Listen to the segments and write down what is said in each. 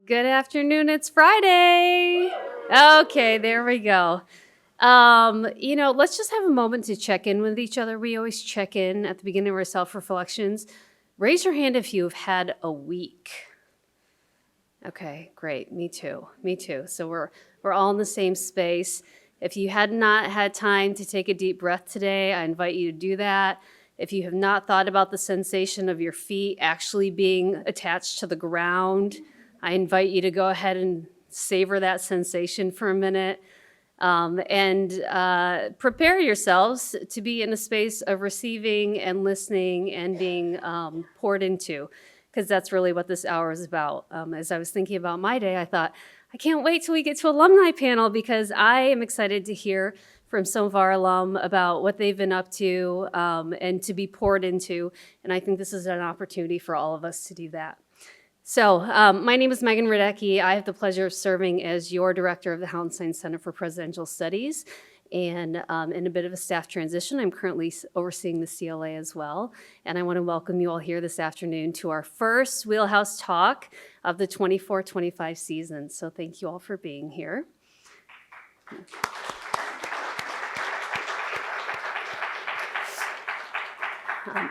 Good afternoon, it's Friday. Okay, there we go. Let's just have a moment to check in with each other. We always check in at the beginning of our self-reflections. Raise your hand if you've had a week. Okay, great. Me too. So we're all in the same space. If you had not had time to take a deep breath today, I invite you to do that. If you have not thought about the sensation of your feet actually being attached to the ground, I invite you to go ahead and savor that sensation for a minute. And prepare yourselves to be in a space of receiving and listening and being poured into, because that's really what this hour is about. As I was thinking about my day, I thought, I can't wait till we get to alumni panel, because I am excited to hear from some of our alum about what they've been up to and to be poured into. And I think this is an opportunity for all of us to do that. So my name is Megan Radecki. I have the pleasure of serving as your director of the Hauenstein Center for Presidential Studies. And in a bit of a staff transition, I'm currently overseeing the CLA as well. And I want to welcome you all here this afternoon to our first Wheelhouse talk of the 24-25 season. So thank you all for being here.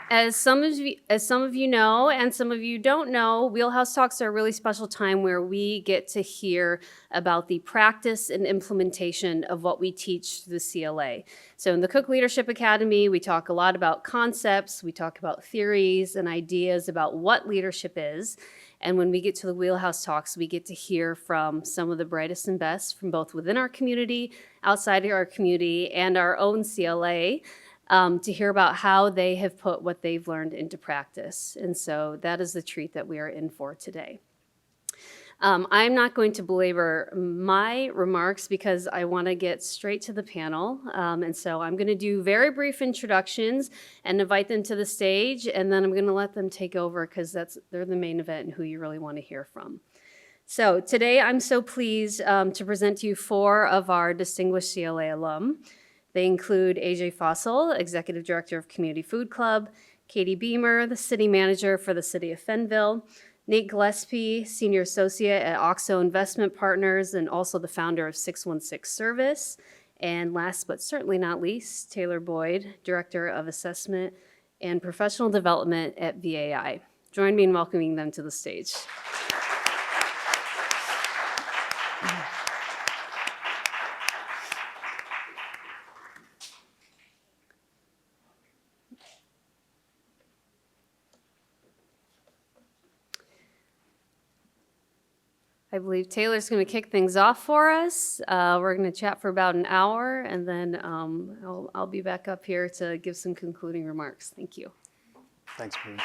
As some of you know, and some of you don't know, Wheelhouse Talks are a really special time where we get to hear about the practice and implementation of what we teach through the CLA. So in the Cook Leadership Academy, we talk a lot about concepts, we talk about theories and ideas about what leadership is. And when we get to the Wheelhouse Talks, we get to hear from some of the brightest and best from both within our community, outside of our community, and our own CLA. To hear about how they have put what they've learned into practice. And so that is the treat that we are in for today. I'm not going to belabor my remarks because I want to get straight to the panel. And so I'm going to do very brief introductions and invite them to the stage, and then I'm going to let them take over because they're the main event and who you really want to hear from. So today I'm so pleased to present to you 4 of our distinguished CLA alum. They include AJ Fossel, Executive Director of Community Food Club, Katie Beemer, the City Manager for the City of Fenville, Nate Gillespie, Senior Associate at OXO Investment Partners and also the founder of 616 Service, and last but certainly not least, Taylor Boyd, Director of Assessment and Professional Development at VAI. Join me in welcoming them to the stage. I believe Taylor's going to kick things off for us. We're going to chat for about an hour, and then I'll be back up here to give some concluding remarks. Thank you. Thanks, Bruce.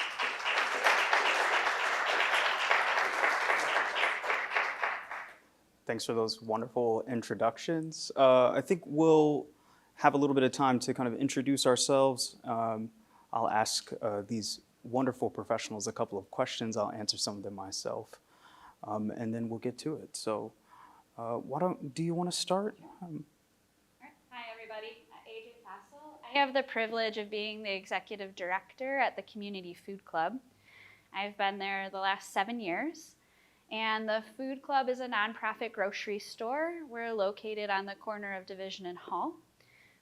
Thanks for those wonderful introductions. I think we'll have a little bit of time to kind of introduce ourselves. I'll ask these wonderful professionals a couple of questions. I'll answer some of them myself. And then we'll get to it. So do you want to start? Hi, everybody. AJ Fossel. I have the privilege of being the executive director at the Community Food Club. I've been there the last 7 years. And the Food Club is a nonprofit grocery store. We're located on the corner of Division and Hall.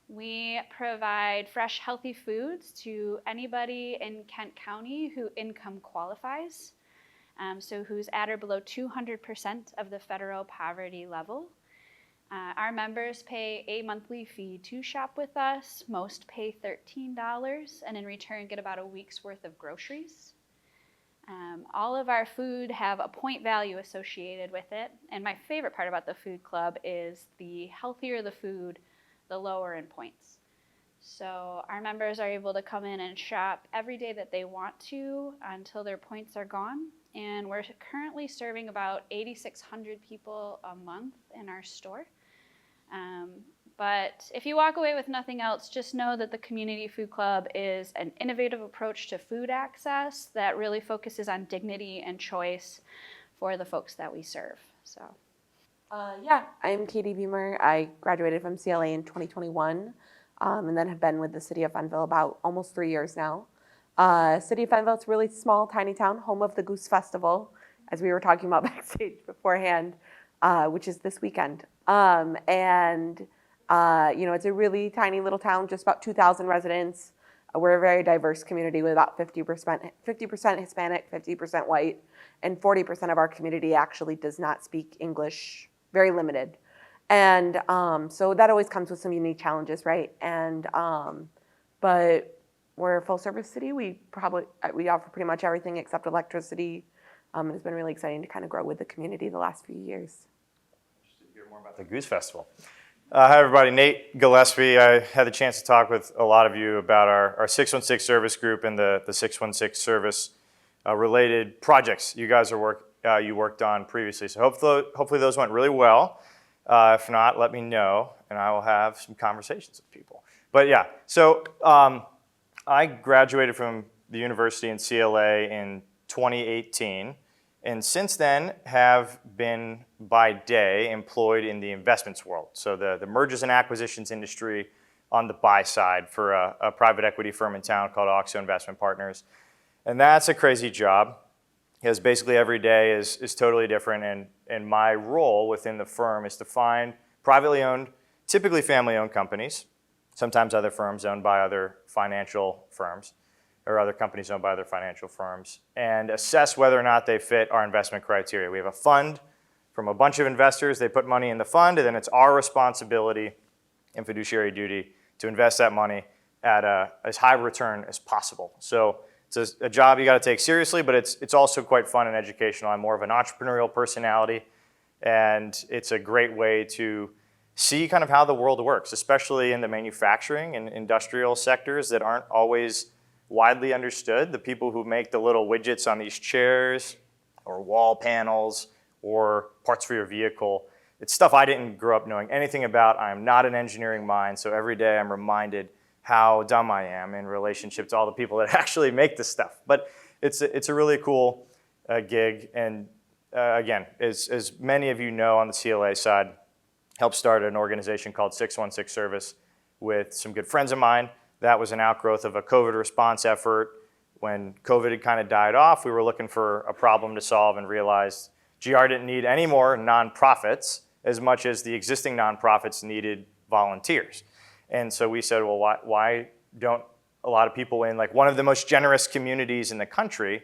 We provide fresh, healthy foods to anybody in Kent County who income qualifies. So who's at or below 200% of the federal poverty level. Our members pay a monthly fee to shop with us. Most pay $13 and in return get about a week's worth of groceries. All of our food have a point value associated with it. And my favorite part about the Food Club is the healthier the food, the lower in points. So our members are able to come in and shop every day that they want to until their points are gone. And we're currently serving about 8,600 people a month in our store. But if you walk away with nothing else, just know that the Community Food Club is an innovative approach to food access that really focuses on dignity and choice for the folks that we serve. So, I'm Katie Beemer. I graduated from CLA in 2021 and then have been with the City of Fenville about almost 3 years now. City of Fenville is a really small, tiny town, home of the Goose Festival. as we were talking about backstage beforehand, which is this weekend. It's a really tiny little town, just about 2,000 residents. We're a very diverse community with about 50% Hispanic, 50% white, and 40% of our community actually does not speak English, very limited. And so that always comes with some unique challenges, right? But we're a full service city. We offer pretty much everything except electricity. And it's been really exciting to kind of grow with the community the last few years. Interested to hear more about the Goose Festival. Hi everybody, Nate Gillespie. I had the chance to talk with a lot of you about our 616 service group and the 616 service related projects you guys you worked on previously. So hopefully those went really well. If not, let me know and I will have some conversations with people. But yeah, so I graduated from the university in CLA in 2018. And since then have been by day employed in the investments world. So the mergers and acquisitions industry on the buy side for a private equity firm in town called Oxo Investment Partners. And that's a crazy job because basically every day is totally different. And my role within the firm is to find privately owned, typically family owned companies, sometimes other firms owned by other financial firms, or other companies owned by other financial firms, and assess whether or not they fit our investment criteria. We have a fund from a bunch of investors. They put money in the fund, and then it's our responsibility and fiduciary duty to invest that money at as high return as possible. So it's a job you got to take seriously, but it's also quite fun and educational. I'm more of an entrepreneurial personality, and it's a great way to see kind of how the world works, especially in the manufacturing and industrial sectors that aren't always widely understood. The people who make the little widgets on these chairs or wall panels or parts for your vehicle. It's stuff I didn't grow up knowing anything about. I am not an engineering mind, so every day I'm reminded how dumb I am in relationship to all the people that actually make this stuff. But it's a really cool gig. And again, as many of you know on the CLA side, helped start an organization called 616 Service with some good friends of mine. That was an outgrowth of a COVID response effort. When COVID had kind of died off, we were looking for a problem to solve and realized GR didn't need any more nonprofits as much as the existing nonprofits needed volunteers. And so we said, well, why don't a lot of people in like one of the most generous communities in the country,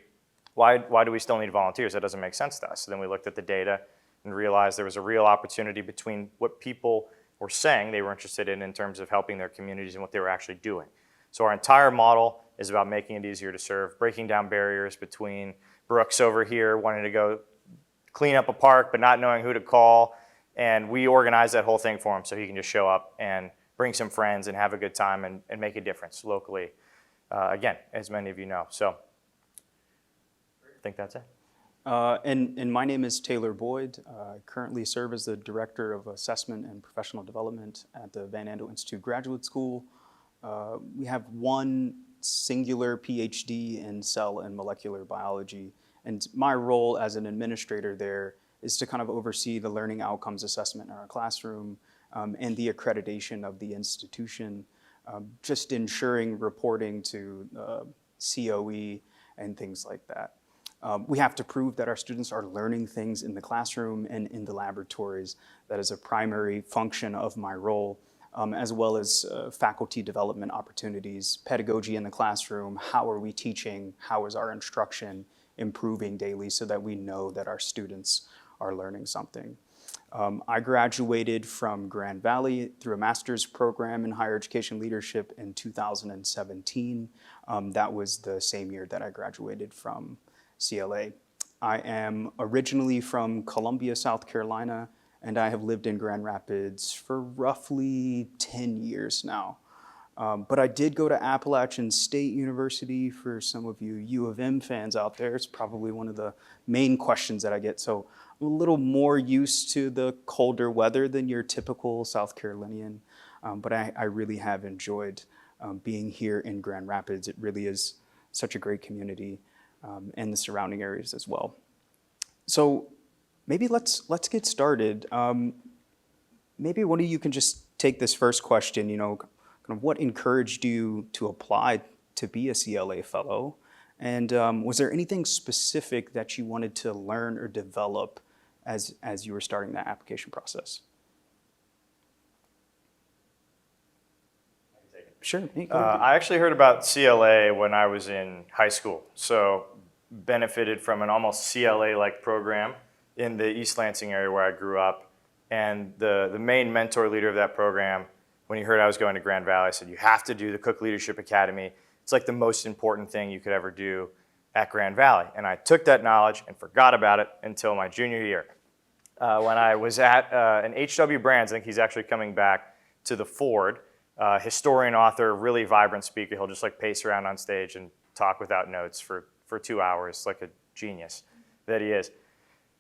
why do we still need volunteers? That doesn't make sense to us. So then we looked at the data and realized there was a real opportunity between what people were saying they were interested in terms of helping their communities and what they were actually doing. So our entire model is about making it easier to serve, breaking down barriers between Brooks over here wanting to go clean up a park but not knowing who to call. And we organize that whole thing for him so he can just show up and bring some friends and have a good time and make a difference locally, again, as many of you know. So I think that's it. And my name is Taylor Boyd. I currently serve as the Director of Assessment and Professional Development at the Van Andel Institute Graduate School. We have one singular PhD in cell and molecular biology. And my role as an administrator there is to kind of oversee the learning outcomes assessment in our classroom and the accreditation of the institution, just ensuring reporting to COE and things like that. We have to prove that our students are learning things in the classroom and in the laboratories. That is a primary function of my role, as well as faculty development opportunities, pedagogy in the classroom, how are we teaching, how is our instruction improving daily so that we know that our students are learning something. I graduated from Grand Valley through a master's program in higher education leadership in 2017. That was the same year that I graduated from CLA. I am originally from Columbia, South Carolina, and I have lived in Grand Rapids for roughly 10 years now. But I did go to Appalachian State University. For some of you U of M fans out there, it's probably one of the main questions that I get. So I'm a little more used to the colder weather than your typical South Carolinian, but I really have enjoyed being here in Grand Rapids. It really is such a great community. And the surrounding areas as well. So maybe let's get started. Maybe one of you can just take this first question, kind of what encouraged you to apply to be a CLA fellow? And was there anything specific that you wanted to learn or develop as you were starting that application process? Sure. Nate, go ahead. I actually heard about CLA when I was in high school, so benefited from an almost CLA-like program in the East Lansing area where I grew up. And the main mentor leader of that program, when he heard I was going to Grand Valley, said, "You have to do the Cook Leadership Academy. It's like the most important thing you could ever do at Grand Valley." And I took that knowledge and forgot about it until my junior year. When I was at an H.W. Brands, I think he's actually coming back to the Ford, historian, author, really vibrant speaker. He'll just like pace around on stage and talk without notes for 2 hours, like a genius that he is.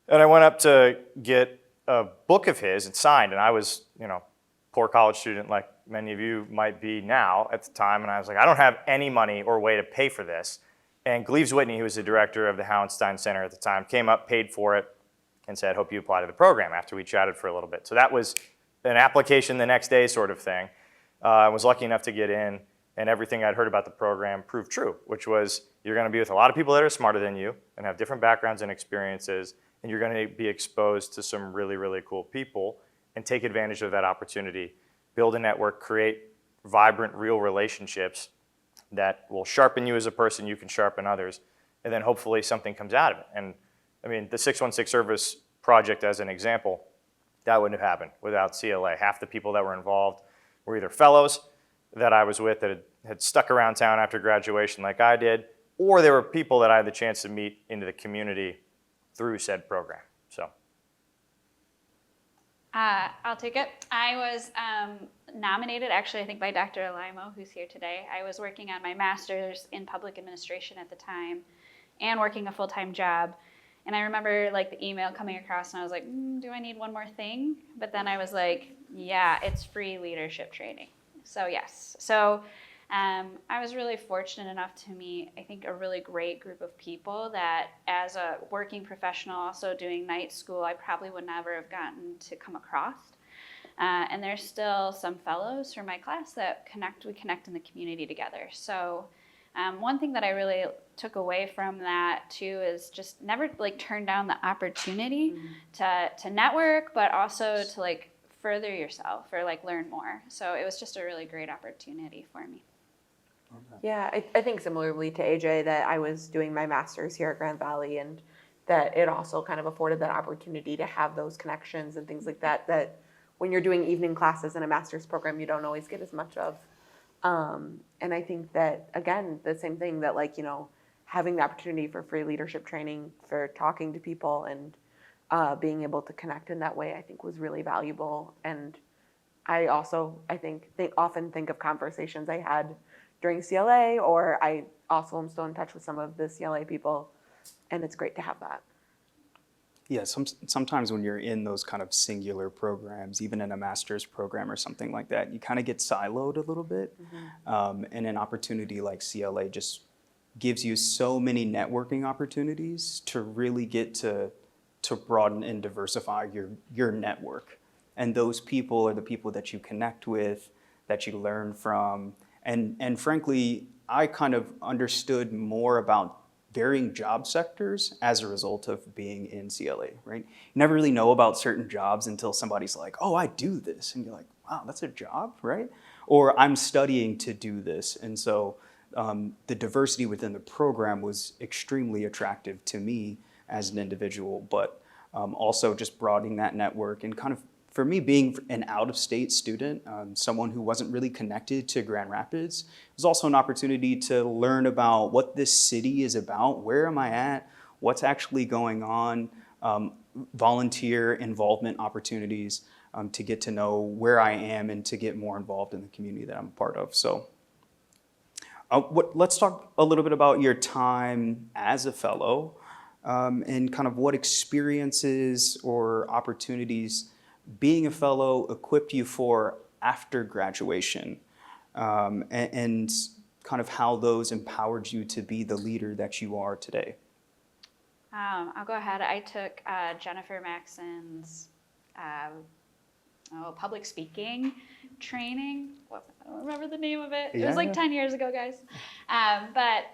And I went up to get a book of his and signed, and I was, poor college student like many of you might be now at the time, and I was like, I don't have any money or way to pay for this. And Gleaves Whitney, who was the director of the Howenstein Center at the time, came up, paid for it, and said, "Hope you apply to the program," after we chatted for a little bit. So that was an application the next day sort of thing. I was lucky enough to get in, and everything I'd heard about the program proved true, which was you're going to be with a lot of people that are smarter than you and have different backgrounds and experiences, and you're going to be exposed to some really, really cool people and take advantage of that opportunity, build a network, create vibrant, real relationships that will sharpen you as a person, you can sharpen others, and then hopefully something comes out of it. And I mean, the 616 Service Project as an example, that wouldn't have happened without CLA. Half the people that were involved were either fellows that I was with that had stuck around town after graduation like I did, or there were people that I had the chance to meet into the community through said program. So, I'll take it. I was nominated, actually, I think by Dr. Alimo, who's here today. I was working on my master's in public administration at the time and working a full-time job. And I remember like the email coming across and I was like, do I need one more thing? But then I was like, yeah, it's free leadership training. So yes. So I was really fortunate enough to meet, I think, a really great group of people that as a working professional, also doing night school, I probably would never have gotten to come across. And there's still some fellows from my class that we connect in the community together. So one thing that I really took away from that too is just never like turn down the opportunity to network, but also to like further yourself or like learn more. So it was just a really great opportunity for me. Yeah, I think similarly to AJ that I was doing my master's here at Grand Valley, and that it also kind of afforded that opportunity to have those connections and things like that, that when you're doing evening classes in a master's program, you don't always get as much of. And I think that, again, the same thing that like, having the opportunity for free leadership training, for talking to people and being able to connect in that way, I think was really valuable. And I also, often think of conversations I had during CLA, or I also am still in touch with some of the CLA people, and it's great to have that. Yeah, sometimes when you're in those kind of singular programs, even in a master's program or something like that, you kind of get siloed a little bit. And an opportunity like CLA just gives you so many networking opportunities to really get to broaden and diversify your network. And those people are the people that you connect with, that you learn from. And frankly, I kind of understood more about varying job sectors as a result of being in CLA, right? You never really know about certain jobs until somebody's like, oh, I do this. And you're like, wow, that's a job, right? Or I'm studying to do this. And so the diversity within the program was extremely attractive to me as an individual, but also just broadening that network and kind of, for me, being an out-of-state student, someone who wasn't really connected to Grand Rapids, it was also an opportunity to learn about what this city is about, where am I at, what's actually going on, volunteer involvement opportunities to get to know where I am and to get more involved in the community that I'm a part of. So let's talk a little bit about your time as a fellow and kind of what experiences or opportunities being a fellow equipped you for after graduation, and kind of how those empowered you to be the leader that you are today. I'll go ahead. I took Jennifer Maxon's public speaking training. I don't remember the name of it. It Yeah, was like yeah. 10 years ago, guys. But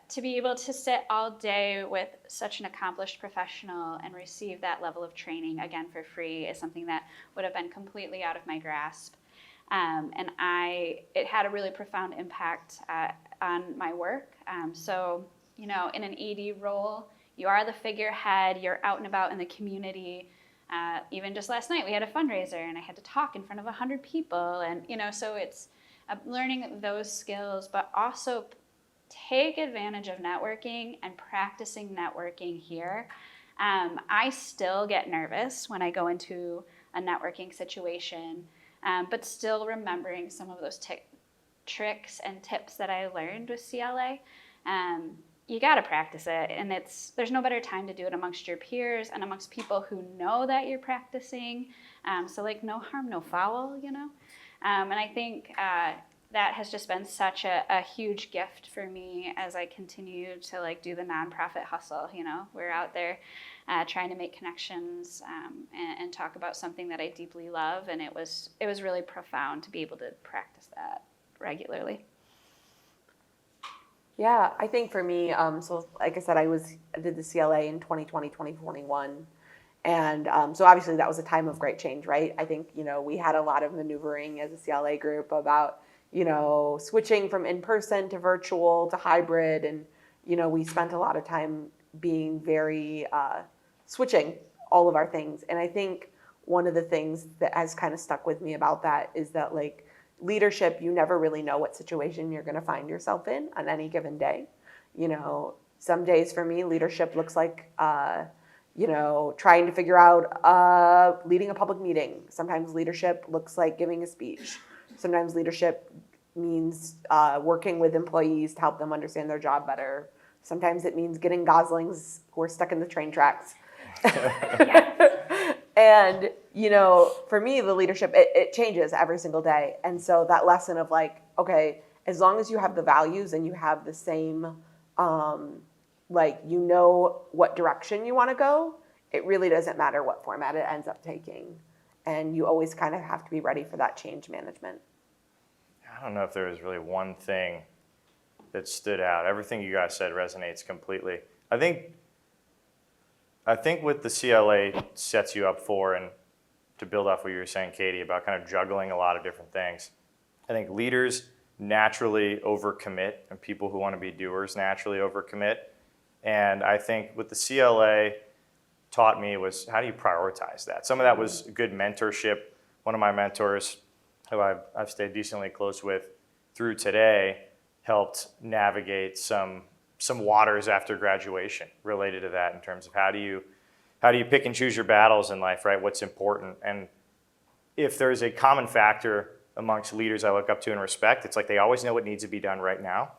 to be able to sit all day with such an accomplished professional and receive that level of training, again, for free, is something that would have been completely out of my grasp. And it had a really profound impact on my work. So, you know, in an ED role, you are the figurehead, you're out and about in the community. Even just last night, we had a fundraiser and I had to talk in front of 100 people. And, you know, so it's learning those skills, but also take advantage of networking and practicing networking here. I still get nervous when I go into a networking situation, but still remembering some of those tricks and tips that I learned with CLA. You got to practice it, and there's no better time to do it amongst your peers and amongst people who know that you're practicing. So like no harm, no foul, you know. And I think that has just been such a huge gift for me as I continue to like do the nonprofit hustle. You know, we're out there trying to make connections and talk about something that I deeply love, and it was really profound to be able to practice that regularly. Yeah, I think for me, so like I said, I did the CLA in 2020, 2021. And so obviously that was a time of great change, right? I think, you know, we had a lot of maneuvering as a CLA group about, you know, switching from in-person to virtual to hybrid. And, you know, we spent a lot of time being very, switching all of our things. And I think one of the things that has kind of stuck with me about that is that, like, leadership, you never really know what situation you're going to find yourself in on any given day. You know, some days for me, leadership looks like, you know, trying to figure out leading a public meeting. Sometimes leadership looks like giving a speech. Sometimes leadership means working with employees to help them understand their job better. Sometimes it means getting goslings who are stuck in the train tracks. And, you know, for me, the leadership, it changes every single day. And so that lesson of like, okay, as long as you have the values and you have the same, like, you know what direction you want to go, it really doesn't matter what format it ends up taking. And you always kind of have to be ready for that change management. I don't know if there was really one thing that stood out. Everything you guys said resonates completely. I think what the CLA sets you up for, and to build off what you were saying, Katie, about kind of juggling a lot of different things, I think leaders naturally overcommit, and people who want to be doers naturally overcommit. And I think what the CLA taught me was, how do you prioritize that? Some of that was good mentorship. One of my mentors, who I've stayed decently close with through today, helped navigate some waters after graduation related to that, in terms of how do you pick and choose your battles in life, right? What's important. And if there's a common factor amongst leaders I look up to and respect, it's like they always know what needs to be done right now.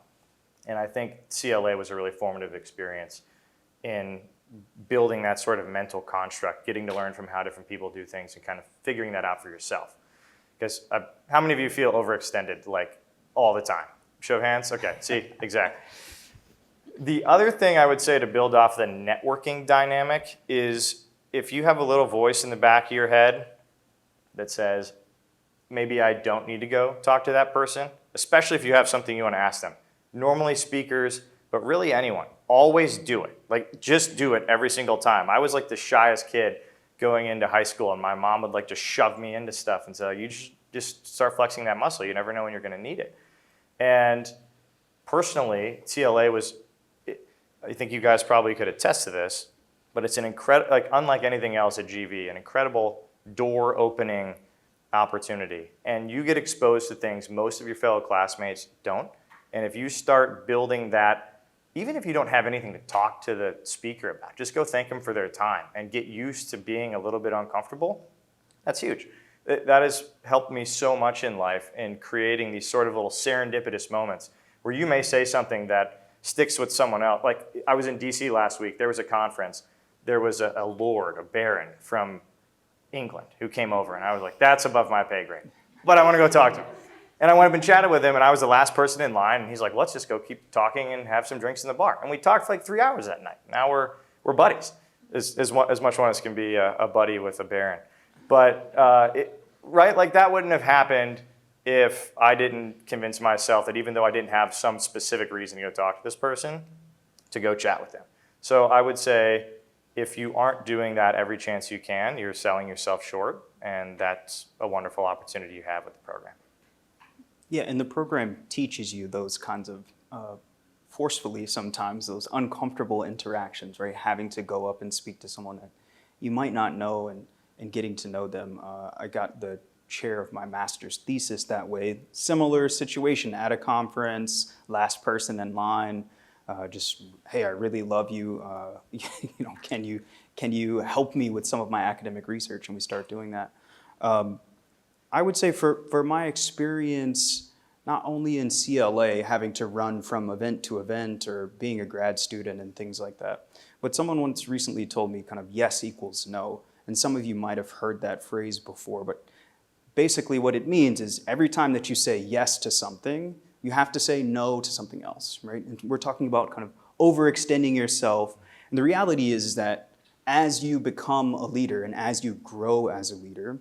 And I think CLA was a really formative experience in building that sort of mental construct, getting to learn from how different people do things and kind of figuring that out for yourself. Because how many of you feel overextended like all the time? Show of hands? Okay, see, exactly. The other thing I would say to build off the networking dynamic is, if you have a little voice in the back of your head that says, maybe I don't need to go talk to that person, especially if you have something you want to ask them. Normally speakers, but really anyone, always do it. Like, just do it every single time. I was like the shyest kid going into high school, and my mom would like just shove me into stuff and say, you just start flexing that muscle. You never know when you're going to need it. And personally, CLA was, I think you guys probably could attest to this, but it's an incredible, like, unlike anything else at GV, an incredible door-opening opportunity. And you get exposed to things most of your fellow classmates don't. And if you start building that, even if you don't have anything to talk to the speaker about, just go thank them for their time and get used to being a little bit uncomfortable. That's huge. That has helped me so much in life in creating these sort of little serendipitous moments where you may say something that sticks with someone else. Like, I was in DC last week. There was a conference. There was a lord, a baron from England who came over, and I was like, that's above my pay grade, but I want to go talk to him. And I went up and chatted with him, and I was the last person in line, and he's like, let's just go keep talking and have some drinks in the bar. And we talked for like 3 hours that night. Now we're buddies, as much one as can be a buddy with a baron. But right? Like that wouldn't have happened if I didn't convince myself that even though I didn't have some specific reason to go talk to this person, to go chat with them. So I would say if you aren't doing that every chance you can, you're selling yourself short, and that's a wonderful opportunity you have with the program. Yeah, and the program teaches you those kinds of, forcefully sometimes, those uncomfortable interactions, right? Having to go up and speak to someone that you might not know and getting to know them. I got the chair of my master's thesis that way. Similar situation at a conference, last person in line, just, hey, I really love you. Can you help me with some of my academic research? And we start doing that. I would say for my experience, not only in CLA, having to run from event to event or being a grad student and things like that, but someone once recently told me kind of yes equals no. And some of you might have heard that phrase before, but basically what it means is every time that you say yes to something, you have to say no to something else, right? And we're talking about kind of overextending yourself. And the reality is that as you become a leader and as you grow as a leader,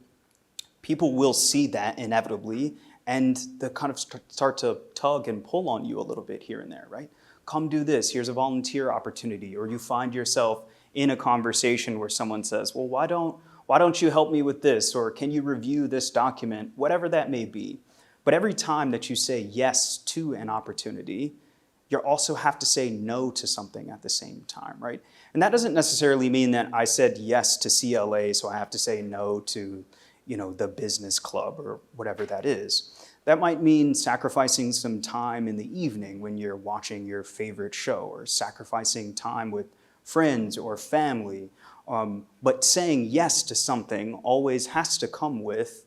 people will see that inevitably and they kind of start to tug and pull on you a little bit here and there, right? Come do this, here's a volunteer opportunity. Or you find yourself in a conversation where someone says, well, why don't you help me with this? Or can you review this document? Whatever that may be. But every time that you say yes to an opportunity, you also have to say no to something at the same time, right? And that doesn't necessarily mean that I said yes to CLA, so I have to say no to, the business club or whatever that is. That might mean sacrificing some time in the evening when you're watching your favorite show, or sacrificing time with friends or family. But saying yes to something always has to come with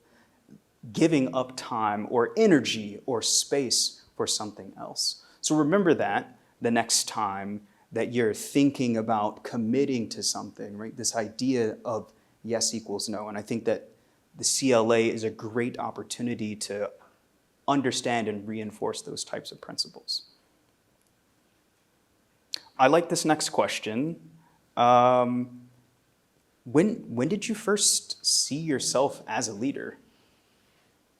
giving up time or energy or space for something else. So remember that the next time that you're thinking about committing to something, right? This idea of yes equals no. And I think that the CLA is a great opportunity to understand and reinforce those types of principles. I like this next question. When did you first see yourself as a leader?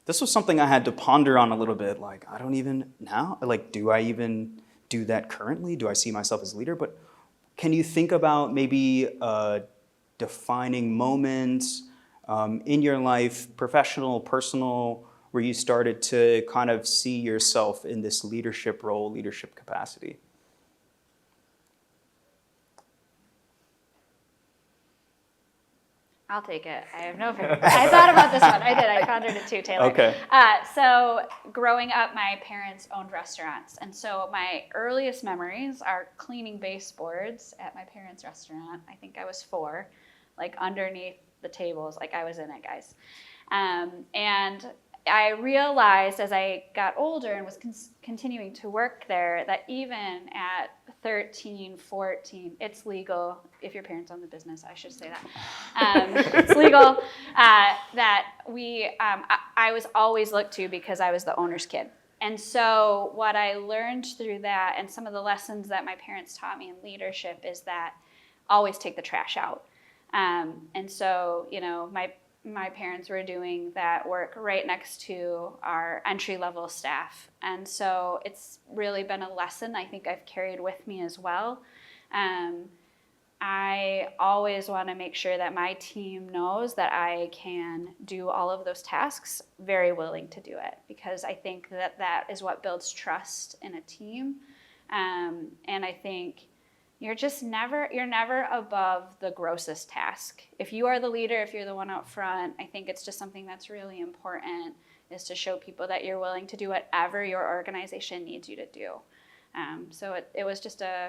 This was something I had to ponder on a little bit. Like, I don't even now, like, do I even do that currently? Do I see myself as a leader? But can you think about maybe a defining moment in your life, professional, personal, where you started to kind of see yourself in this leadership role, leadership capacity? I'll take it. I have no fear. I thought about this one. I did. I pondered it too, Taylor. Okay. So growing up, my parents owned restaurants. And so my earliest memories are cleaning baseboards at my parents' restaurant. I think I was 4, like underneath the tables, like I was in it, guys. And I realized as I got older and was continuing to work there that even at 13, 14, it's legal. If your parents own the business, I should say that. It's legal that I was always looked to because I was the owner's kid. And so what I learned through that and some of the lessons that my parents taught me in leadership is that always take the trash out. And so, my parents were doing that work right next to our entry-level staff. And so it's really been a lesson I think I've carried with me as well. I always want to make sure that my team knows that I can do all of those tasks, very willing to do it, because I think that is what builds trust in a team. And I think you're never above the grossest task. If you are the leader, if you're the one out front, I think it's just something that's really important, is to show people that you're willing to do whatever your organization needs you to do. So it was just a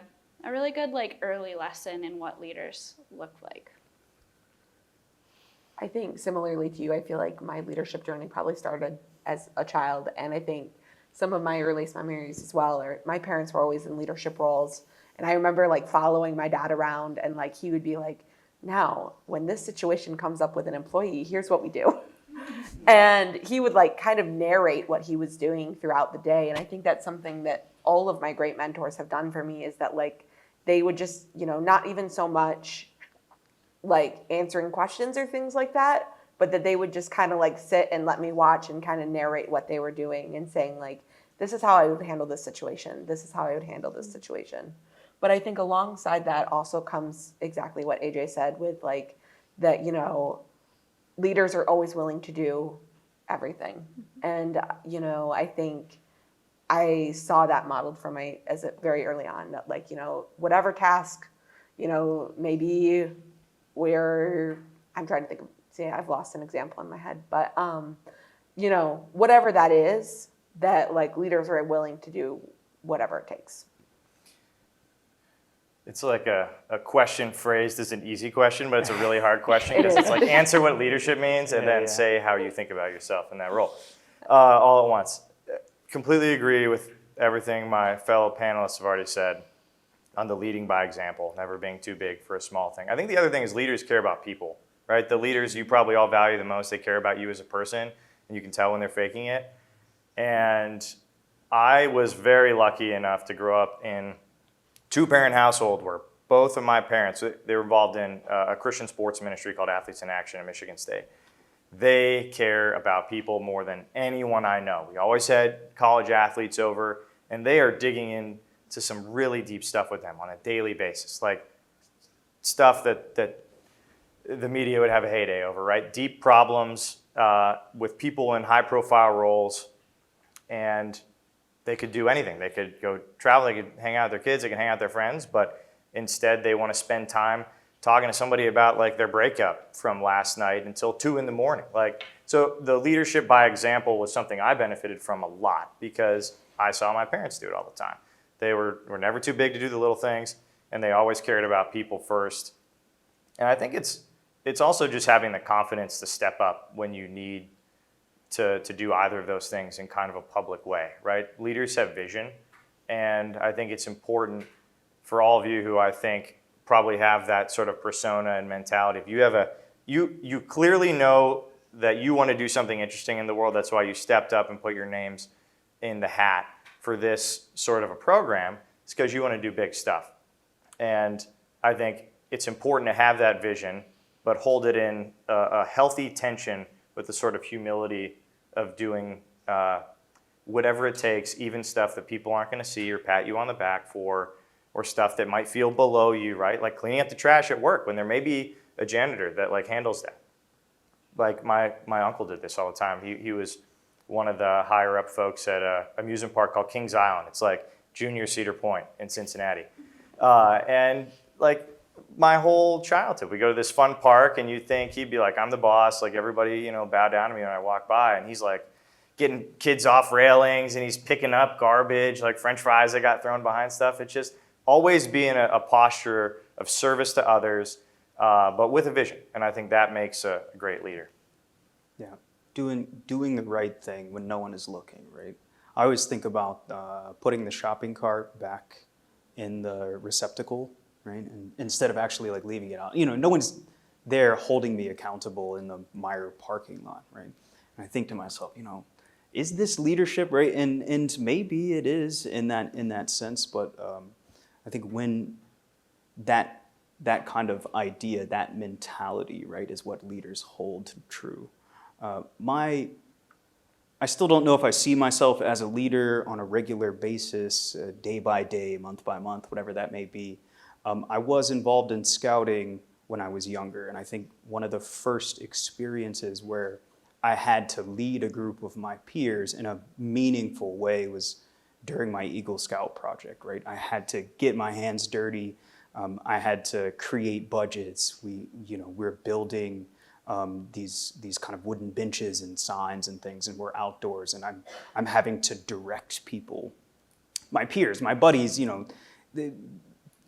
really good early lesson in what leaders look like. I think similarly to you, I feel like my leadership journey probably started as a child, and I think some of my earliest memories as well are my parents were always in leadership roles. And I remember following my dad around, and he would be like, now, when this situation comes up with an employee, here's what we do. And he would kind of narrate what he was doing throughout the day. And I think that's something that all of my great mentors have done for me, is that they would just, not even so much answering questions or things like that, but that they would just kind of like sit and let me watch and kind of narrate what they were doing and saying like, this is how I would handle this situation. This is how I would handle this situation. But I think alongside that also comes exactly what AJ said with like that, you know, leaders are always willing to do everything. And, you know, I think I saw that modeled for as a very early on, that like, you know, whatever task, you know, maybe I'm trying to think of, see, I've lost an example in my head, but, you know, whatever that is, that like leaders are willing to do whatever it takes. It's like a question phrased as an easy question, but it's a really hard question It because is. it's like answer what leadership means and then say how you think about yourself in that role all at once. Completely agree with everything my fellow panelists have already said on the leading by example, never being too big for a small thing. I think the other thing is leaders care about people, right? The leaders you probably all value the most, they care about you as a person, and you can tell when they're faking it. And I was very lucky enough to grow up in two-parent household where both of my parents, they were involved in a Christian sports ministry called Athletes in Action at Michigan State. They care about people more than anyone I know. We always had college athletes over, and they are digging into some really deep stuff with them on a daily basis, like stuff that the media would have a heyday over, right? Deep problems with people in high-profile roles, and they could do anything. They could go travel, they could hang out with their kids, they could hang out with their friends, but instead they want to spend time talking to somebody about like their breakup from last night until 2 a.m. Like, so the leadership by example was something I benefited from a lot because I saw my parents do it all the time. They were never too big to do the little things, and they always cared about people first. And I think it's also just having the confidence to step up when you need to do either of those things in kind of a public way, right? Leaders have vision, and I think it's important for all of you who I think probably have that sort of persona and mentality. If you have you clearly know that you want to do something interesting in the world, that's why you stepped up and put your names in the hat for this sort of a program, it's because you want to do big stuff. And I think it's important to have that vision, but hold it in a healthy tension with the sort of humility of doing whatever it takes, even stuff that people aren't going to see or pat you on the back for, or stuff that might feel below you, right? Like cleaning up the trash at work when there may be a janitor that like handles that. Like my uncle did this all the time. He was one of the higher up folks at an amusement park called Kings Island. It's like Junior Cedar Point in Cincinnati. And like my whole childhood, we go to this fun park and you think he'd be like, I'm the boss, like everybody, you know, bow down to me when I walk by. And he's like getting kids off railings and he's picking up garbage, like French fries that got thrown behind stuff. It's just always be in a posture of service to others, but with a vision. And I think that makes a great leader. Yeah, doing the right thing when no one is looking, right? I always think about putting the shopping cart back in the receptacle, right? And instead of actually like leaving it out, you know, no one's there holding me accountable in the Meijer parking lot, right? And I think to myself, you know, is this leadership, right? And maybe it is in that sense, but I think when that kind of idea, that mentality, right, is what leaders hold true. I still don't know if I see myself as a leader on a regular basis, day by day, month by month, whatever that may be. I was involved in scouting when I was younger, and I think one of the first experiences where I had to lead a group of my peers in a meaningful way was during my Eagle Scout project, right? I had to get my hands dirty. I had to create budgets. We're building these kind of wooden benches and signs and things, and we're outdoors, and I'm having to direct people, my peers, my buddies, you know, the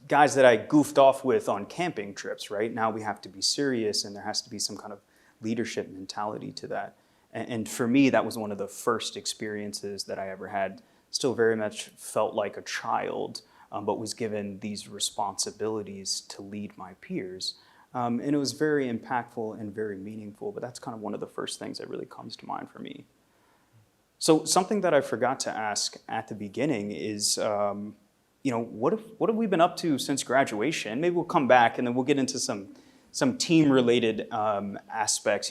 guys that I goofed off with on camping trips, right? Now we have to be serious, and there has to be some kind of leadership mentality to that. And for me, that was one of the first experiences that I ever had. Still very much felt like a child, but was given these responsibilities to lead my peers. And it was very impactful and very meaningful, but that's kind of one of the first things that really comes to mind for me. So something that I forgot to ask at the beginning is, what have we been up to since graduation? Maybe we'll come back and then we'll get into some some team-related aspects,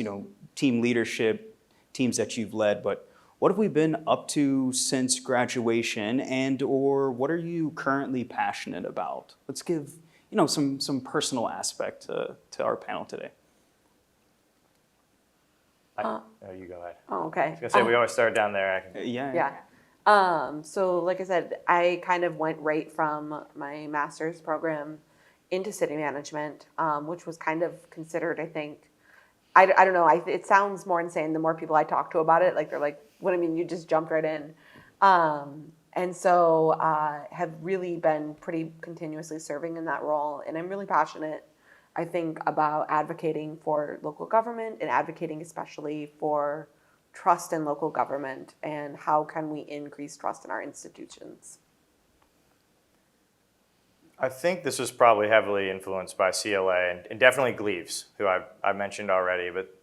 team leadership, teams that you've led, but what have we been up to since graduation, and or what are you currently passionate about? Let's give, some personal aspect to our panel today. You go ahead. Oh, okay. I was gonna say we always start down there. Yeah. So like I said, I kind of went right from my master's program into city management, which was kind of considered, I think, I don't know, it sounds more insane the more people I talk to about it. Like, they're like, what, I mean, you just jumped right in. And so have really been pretty continuously serving in that role. And I'm really passionate, I think, about advocating for local government and advocating especially for trust in local government and how can we increase trust in our institutions. I think this was probably heavily influenced by CLA and definitely Gleaves, who I mentioned already. But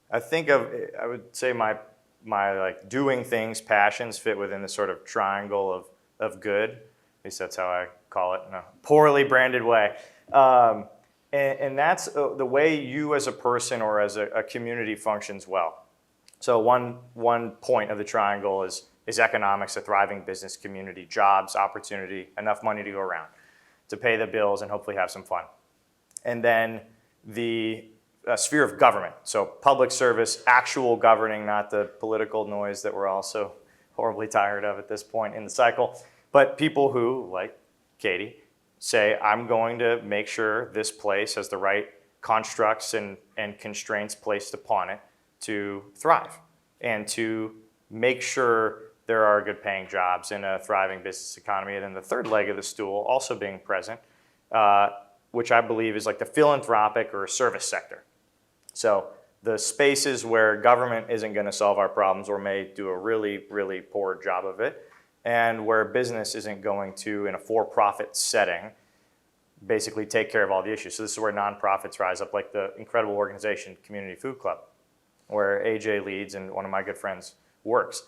I would say my like doing things passions fit within the sort of triangle of good. At least that's how I call it in a poorly branded way. And that's the way you as a person or as a community functions well. So one point of the triangle is economics, a thriving business community, jobs, opportunity, enough money to go around to pay the bills and hopefully have some fun. And then the sphere of government, so public service, actual governing, not the political noise that we're all so horribly tired of at this point in the cycle, but people who, like Katie, say, I'm going to make sure this place has the right constructs and constraints placed upon it to thrive and to make sure there are good paying jobs in a thriving business economy. And then the third leg of the stool also being present, which I believe is like the philanthropic or service sector. So the spaces where government isn't going to solve our problems or may do a really, really poor job of it, and where business isn't going to, in a for-profit setting, basically take care of all the issues. So this is where nonprofits rise up, like the incredible organization Community Food Club, where AJ leads and one of my good friends works.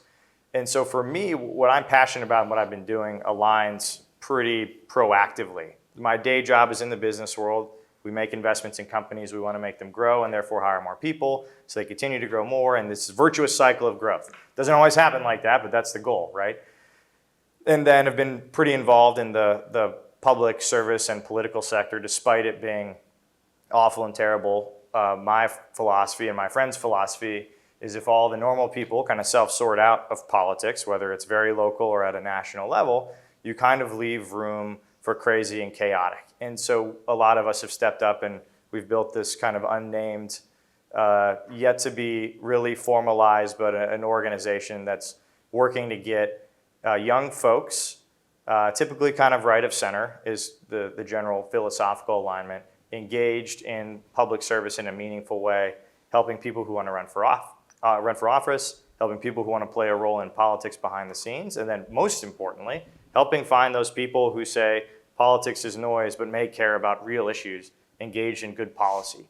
And so for me, what I'm passionate about and what I've been doing aligns pretty proactively. My day job is in the business world. We make investments in companies. We want to make them grow and therefore hire more people so they continue to grow more. And this virtuous cycle of growth. Doesn't always happen like that, but that's the goal, right? And then have been pretty involved in the public service and political sector, despite it being awful and terrible. My philosophy and my friend's philosophy is if all the normal people kind of self-sort out of politics, whether it's very local or at a national level, you kind of leave room for crazy and chaotic. And so a lot of us have stepped up and we've built this kind of unnamed, yet to be really formalized, but an organization that's working to get young folks, typically kind of right of center is the general philosophical alignment, engaged in public service in a meaningful way, helping people who want to run for office, helping people who want to play a role in politics behind the scenes, and then most importantly, helping find those people who say politics is noise but may care about real issues, engaged in good policy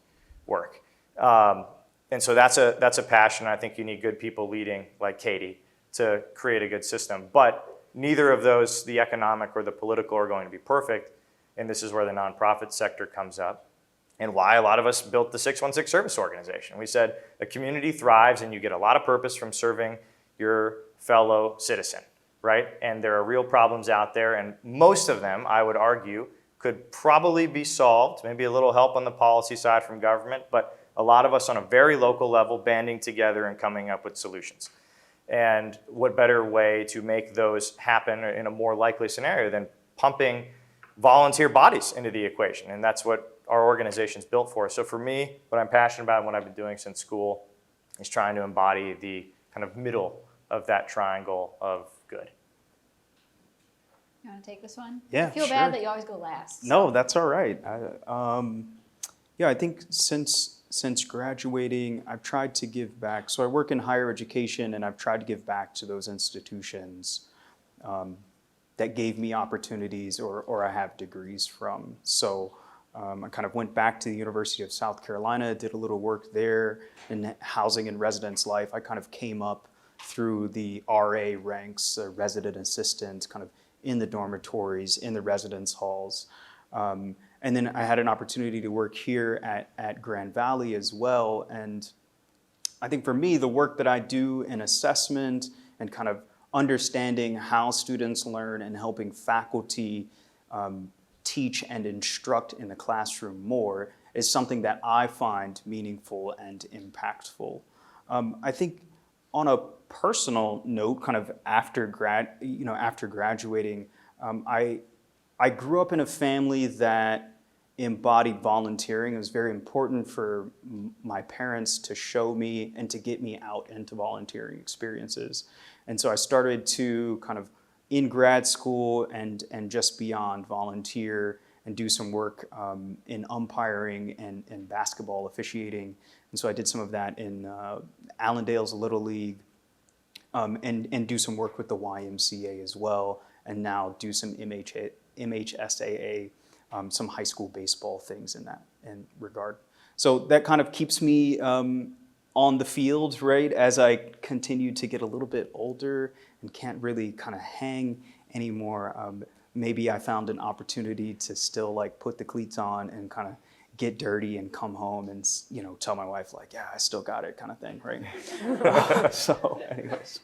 work. And so that's a passion. I think you need good people leading like Katie to create a good system. But neither of those, the economic or the political, are going to be perfect. And this is where the nonprofit sector comes up and why a lot of us built the 616 service organization. We said a community thrives and you get a lot of purpose from serving your fellow citizen, right? And there are real problems out there, and most of them, I would argue, could probably be solved, maybe a little help on the policy side from government, but a lot of us on a very local level banding together and coming up with solutions. And what better way to make those happen in a more likely scenario than pumping volunteer bodies into the equation? And that's what our organization's built for. So for me, what I'm passionate about and what I've been doing since school is trying to embody the kind of middle of that triangle of good. You want to take this one? Yeah, I feel sure. bad that you always go last. No, that's all right. I think since graduating, I've tried to give back. So I work in higher education, and I've tried to give back to those institutions that gave me opportunities or I have degrees from. So I kind of went back to the University of South Carolina, did a little work there in housing and residence life. I kind of came up through the RA ranks, resident assistant, kind of in the dormitories, in the residence halls. And then I had an opportunity to work here at Grand Valley as well. And I think for me, the work that I do in assessment and kind of understanding how students learn and helping faculty teach and instruct in the classroom more is something that I find meaningful and impactful. I think on a personal note, kind of after graduating, I grew up in a family that embodied volunteering. It was very important for my parents to show me and to get me out into volunteering experiences. And so I started to kind of in grad school and just beyond volunteer and do some work in umpiring and basketball officiating. And so I did some of that in Allendale's Little League and do some work with the YMCA as well, and now do some MHSAA, some high school baseball things in that regard. So that kind of keeps me on the field, right, as I continue to get a little bit older and can't really kind of hang anymore. Maybe I found an opportunity to still like put the cleats on and kind of get dirty and come home and, you know, tell my wife like, yeah, I still got it kind of thing, right? So anyways.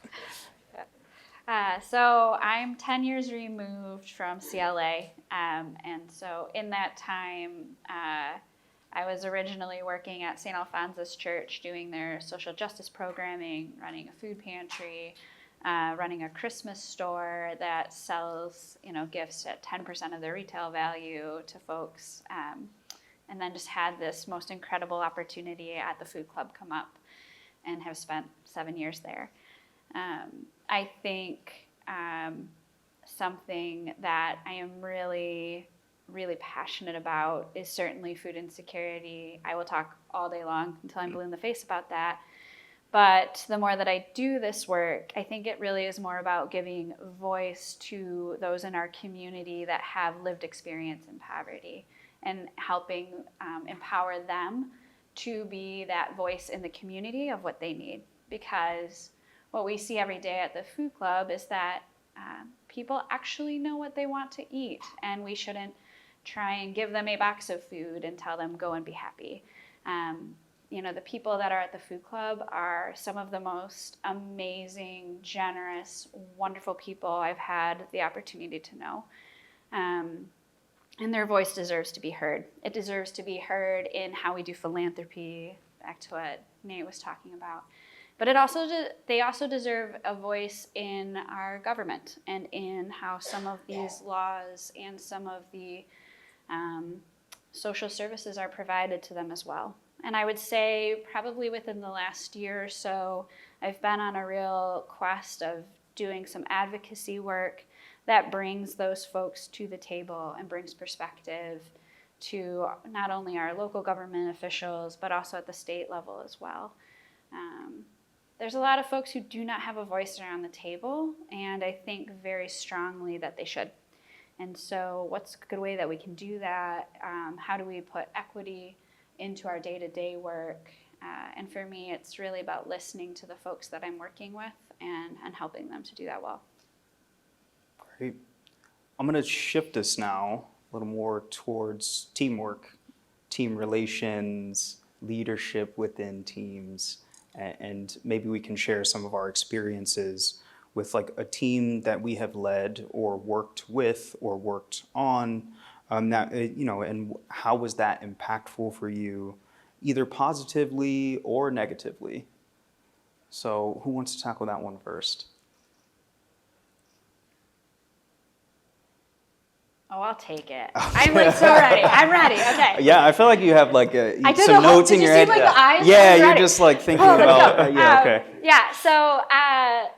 So I'm 10 years removed from CLA, and so in that time, I was originally working at St. Alphonsus Church doing their social justice programming, running a food pantry, running a Christmas store that sells, you know, gifts at 10% of their retail value to folks, and then just had this most incredible opportunity at the food club come up and have spent 7 years there. I think something that I am really, really passionate about is certainly food insecurity. I will talk all day long until I'm blue in the face about that. But the more that I do this work, I think it really is more about giving voice to those in our community that have lived experience in poverty and helping empower them to be that voice in the community of what they need. Because what we see every day at the food club is that people actually know what they want to eat, and we shouldn't try and give them a box of food and tell them go and be happy. You know, the people that are at the food club are some of the most amazing, generous, wonderful people I've had the opportunity to know. And their voice deserves to be heard. It deserves to be heard in how we do philanthropy, back to what Nate was talking about. But they also deserve a voice in our government and in how some of these laws and some of the social services are provided to them as well. And I would say probably within the last year or so, I've been on a real quest of doing some advocacy work that brings those folks to the table and brings perspective to not only our local government officials, but also at the state level as well. There's a lot of folks who do not have a voice around the table, and I think very strongly that they should. And so what's a good way that we can do that? How do we put equity into our day-to-day work? And for me, it's really about listening to the folks that I'm working with and helping them to do that well. Great. I'm going to shift us now a little more towards teamwork, team relations, leadership within teams, and maybe we can share some of our experiences with like a team that we have led or worked with or worked on, that, you know, and how was that impactful for you, either positively or negatively? So who wants to tackle that one first? Oh, I'll take it. I'm like so ready. I'm ready. Okay. Yeah, I feel like you have like some notes in your head. Did you see like the eyes? Yeah, you're just like thinking about. Yeah, okay. Yeah. So at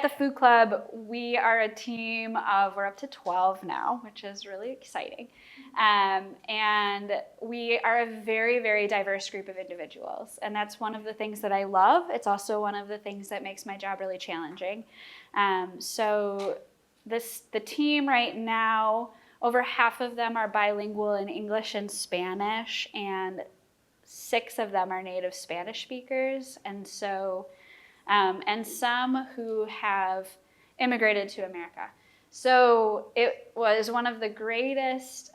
the food club, we are a team of, we're up to 12 now, which is really exciting, and we are a very, very diverse group of individuals, and that's one of the things that I love. It's also one of the things that makes my job really challenging. So the team right now, over half of them are bilingual in English and Spanish, and 6 of them are native Spanish speakers. And so, and some who have immigrated to America. So it was one of the greatest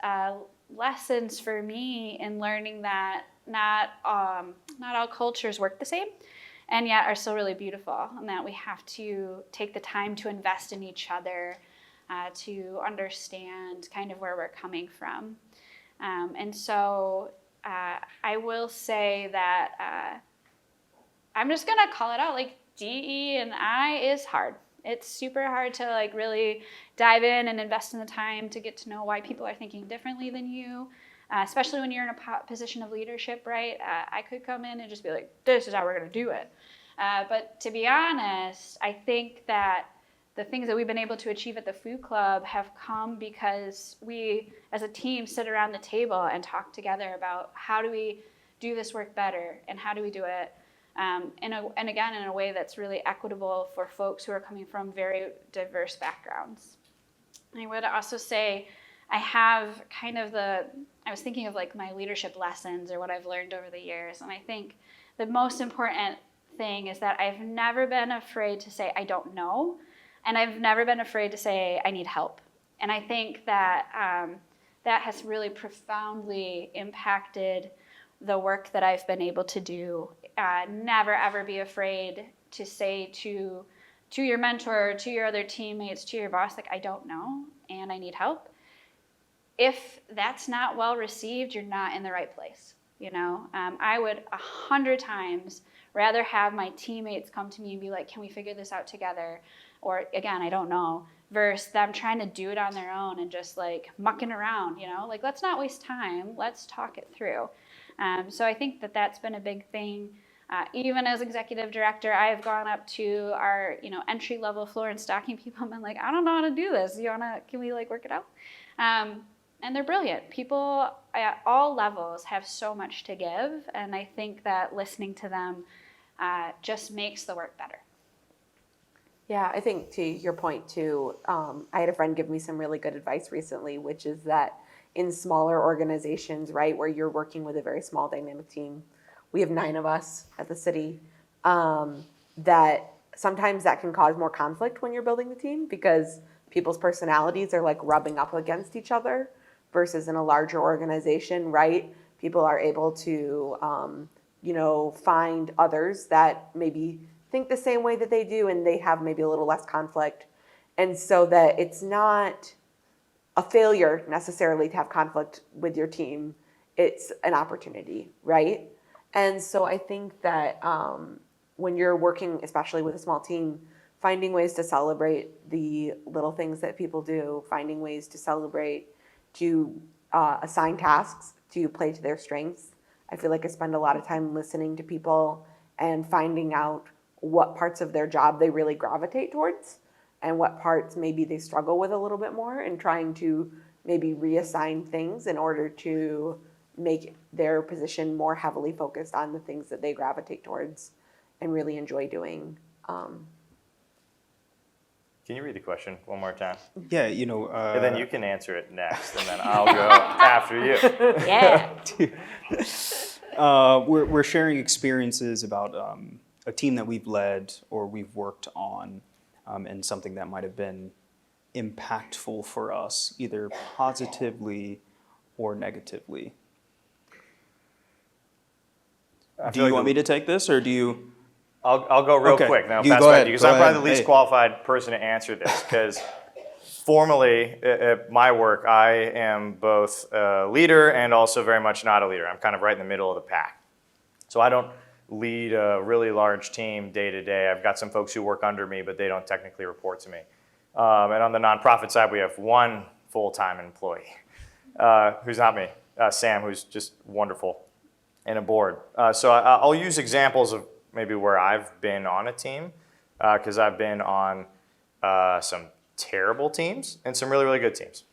lessons for me in learning that not all cultures work the same, and yet are still really beautiful, and that we have to take the time to invest in each other, to understand kind of where we're coming from. And so I will say that I'm just gonna call it out, like DE&I is hard. It's super hard to like really dive in and invest in the time to get to know why people are thinking differently than you, especially when you're in a position of leadership, right? I could come in and just be like, this is how we're gonna do it. But to be honest, I think that the things that we've been able to achieve at the food club have come because we as a team sit around the table and talk together about how do we do this work better and how do we do it and again in a way that's really equitable for folks who are coming from very diverse backgrounds. I would also say I have kind of I was thinking of like my leadership lessons or what I've learned over the years, and I think the most important thing is that I've never been afraid to say I don't know, and I've never been afraid to say I need help. And I think that that has really profoundly impacted the work that I've been able to do. Never ever be afraid to say to your mentor, to your other teammates, to your boss, like I don't know and I need help. If that's not well received, you're not in the right place. You know, I would 100 times rather have my teammates come to me and be like, can we figure this out together? Or again, I don't know, versus them trying to do it on their own and just like mucking around, you know, like let's not waste time, let's talk it through. So I think that that's been a big thing. Even as executive director, I have gone up to our, entry level floor and stocking people and been like, I don't know how to do this. Can we like work it out? And they're brilliant. People at all levels have so much to give. And I think that listening to them just makes the work better. Yeah, I think to your point too, I had a friend give me some really good advice recently, which is that in smaller organizations, right, where you're working with a very small dynamic team, we have 9 of us at the city, that sometimes that can cause more conflict when you're building the team because people's personalities are like rubbing up against each other versus in a larger organization, right? People are able to, find others that maybe think the same way that they do and they have maybe a little less conflict. And so that it's not a failure necessarily to have conflict with your team. It's an opportunity, right? And so I think that when you're working, especially with a small team, finding ways to celebrate the little things that people do, finding ways to celebrate, to assign tasks, to play to their strengths. I feel like I spend a lot of time listening to people and finding out what parts of their job they really gravitate towards and what parts maybe they struggle with a little bit more, and trying to maybe reassign things in order to make their position more heavily focused on the things that they gravitate towards and really enjoy doing. Can you read the question one more time? Yeah, And then you can answer it next, and then I'll go after you. Yeah. We're sharing experiences about a team that we've led or we've worked on, and something that might have been impactful for us, either positively or negatively. Do you want me to take this, or do you? I'll go real Okay. quick. Now, You pass go back to ahead. you, because Go I'm probably ahead. the least Hey. qualified person to answer this. Because formally, at my work, I am both a leader and also very much not a leader. I'm kind of right in the middle of the pack. So I don't lead a really large team day to day. I've got some folks who work under me, but they don't technically report to me. And on the nonprofit side, we have one full-time employee, who's not me, Sam, who's just wonderful, and a board. So I'll use examples of maybe where I've been on a team, because I've been on some terrible teams and some really, really good teams.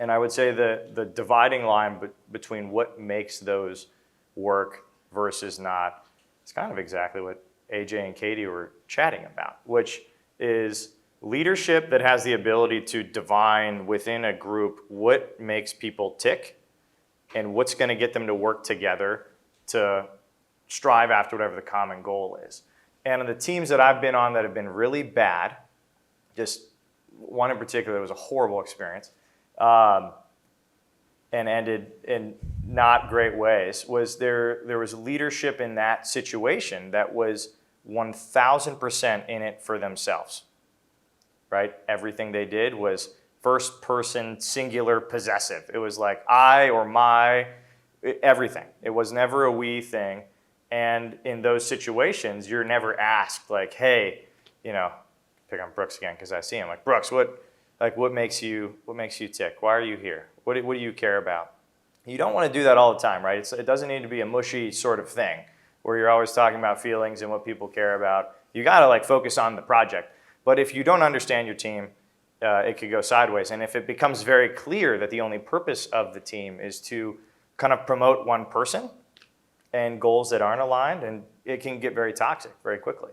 And I would say the dividing line between what makes those work versus not is kind of exactly what AJ and Katie were chatting about, which is leadership that has the ability to divine within a group what makes people tick and what's going to get them to work together to strive after whatever the common goal is. And on the teams that I've been on that have been really bad, just one in particular was a horrible experience, and ended in not great ways, was there was leadership in that situation that was 1,000% in it for themselves, right? Everything they did was first person, singular, possessive. It was like I or my, everything. It was never a we thing. And in those situations, you're never asked like, hey, pick on Brooks again because I see him. Like, Brooks, what makes you tick? Why are you here? What do you care about? You don't want to do that all the time, right? It doesn't need to be a mushy sort of thing where you're always talking about feelings and what people care about. You got to like focus on the project. But if you don't understand your team, it could go sideways. And if it becomes very clear that the only purpose of the team is to kind of promote one person and goals that aren't aligned, and it can get very toxic very quickly.